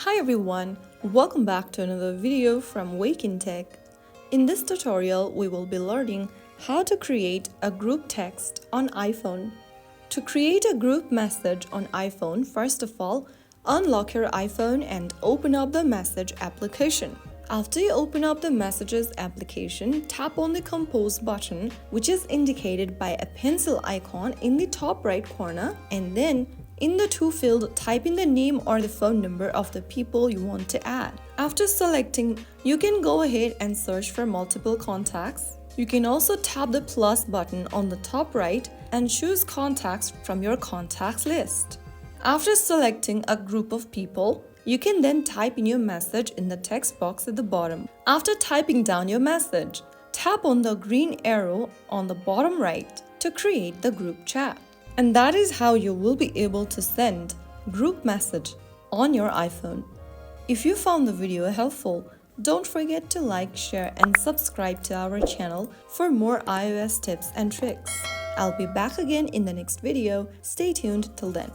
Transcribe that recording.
Hi everyone, welcome back to another video from Wake&Tech. In this tutorial, we will be learning how to create a group text on iPhone. To create a group message on iPhone, first of all, unlock your iPhone and open up the Message application. After you open up the Messages application, tap on the Compose button, which is indicated by a pencil icon in the top right corner, and then in the To field, type in the name or the phone number of the people you want to add. After selecting, you can go ahead and search for multiple contacts. You can also tap the plus button on the top right and choose contacts from your contacts list. After selecting a group of people, you can then type in your message in the text box at the bottom. After typing down your message, tap on the green arrow on the bottom right to create the group chat. And that is how you will be able to send group message on your iPhone. If you found the video helpful, don't forget to like, share, and subscribe to our channel for more iOS tips and tricks. I'll be back again in the next video. Stay tuned till then.